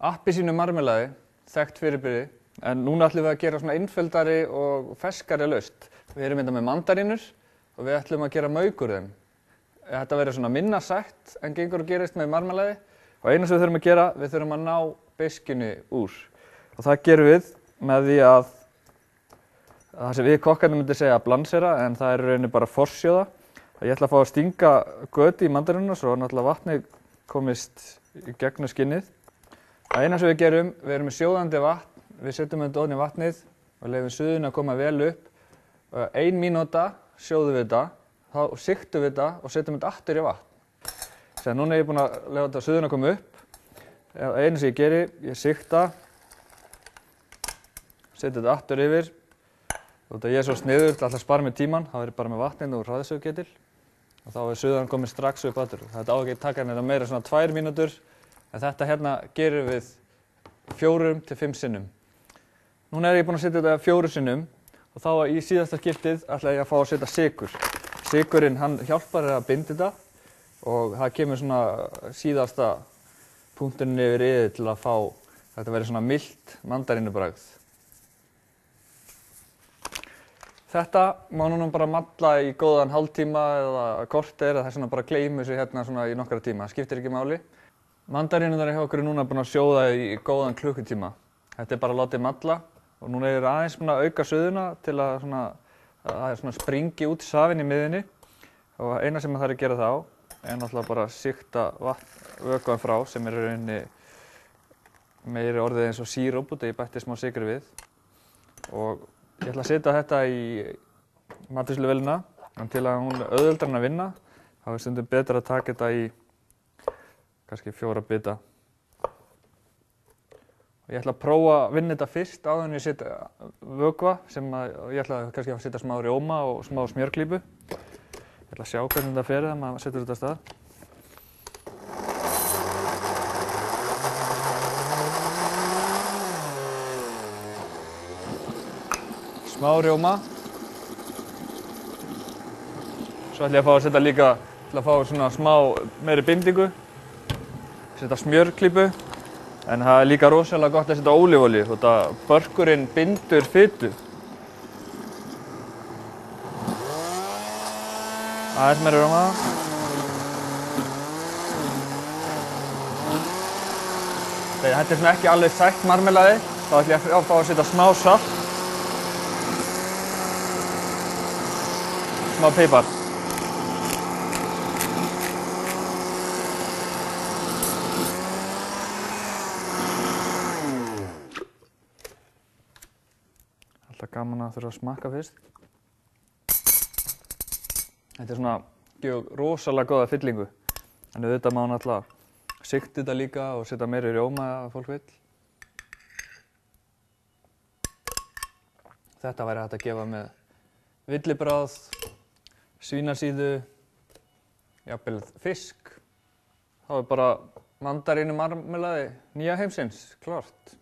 Appelsínu marmelaði, þekkt fyrirbrigði, en núna ætlum við að gera svona einföldari og ferskari lausn. Við erum hérna með mandarínur og við ætlum að gera mauk úr þeim. Þetta verður svona minna sætt en gengur að gerist með marmelaði og eina sem við þurfum að gera, við þurfum að ná beiskinu úr. Og það gerum við með því að það sem við kokkarnir myndum segja að blansera, en það er í rauninni bara forsjóða. Ég ætla að fá að stinga göt í mandarínuna svo náttúrulega vatnið komist í gegnum skinnið. Það eina sem við gerum, við erum með sjóðandi vatn, við setjum þetta ofan í vatnið og leyfum suðuna að koma vel upp. 1 mínúta sjóðum við þetta, þá sigtum við þetta og setjum þetta aftur í vatn. Þannig að núna er ég búinn að leyfa þetta suðuna að koma upp. Einu sem ég geri, ég sigta, setja þetta aftur yfir. Ég er svo sniðugur til að spara mig tíman, þá er ég bara með vatninu og hraðsuðuketil og þá er suðan komið strax upp aftur. Þetta á ekki að taka hérna meira svona 2 mínútur, en þetta hérna gerum við 4 til 5 sinnum. Núna er ég búinn að setja þetta 4 sinnum og þá í síðasta skiptið ætla ég að fá að setja sykur. Sykurinn hann hjálpar að binda þetta og það kemur svona síðasta punkturinn yfir yfir til að fá þetta verið svona milt mandarínubragð. Þetta má núna bara malla í góðan hálftíma eða korter, það er svona bara að gleyma þessu hérna svona í nokkra tíma, það skiptir ekki máli. Mandarínurnar hjá okkur er núna búin að sjóða í góðan klukkutíma. Þetta er bara að láta malla og núna er aðeins búin að auka suðuna til að það springi út safinn í miðjunni og eina sem það er að gera þá er náttúrulega bara að sigta vökvann frá sem er í rauninni meiri orðið eins og síróp út og ég bætti smá sykri við. Og ég ætla að setja þetta í matreiðsluvélina en til að hún auðveldar hann að vinna þá er stundum betra að taka þetta í kannski 4 bita. Og ég ætla að prófa að vinna þetta fyrst áður en ég setja vökva sem ég ætla kannski að setja smá rjóma og smá smjörklípu. Ég ætla að sjá hvernig þetta fer þegar maður setur þetta af stað. Smá rjóma. Svo ætla ég að fá að setja líka, til að fá svona smá meiri bindingu. Setja smjörklípu. En það er líka rosalega gott að setja ólífuolíu, þetta börkurinn bindur fitu. Aðeins meiri rjóma. Þetta er svona ekki alveg sætt marmelaði, þá ætla ég að fá að setja smá salt. Smá pipar. Alltaf gaman að þurfa að smakka fyrst. Þetta er svona, gefur rosalega góða fyllingu. En auðvitað má náttúrulega sigta þetta líka og setja meiri rjóma ef fólk vill. Þetta væri hægt að gefa með villibráð, svínasíðu, jafnvel fisk. Þá er bara mandarínu marmelaði nýja heimsins, klárt.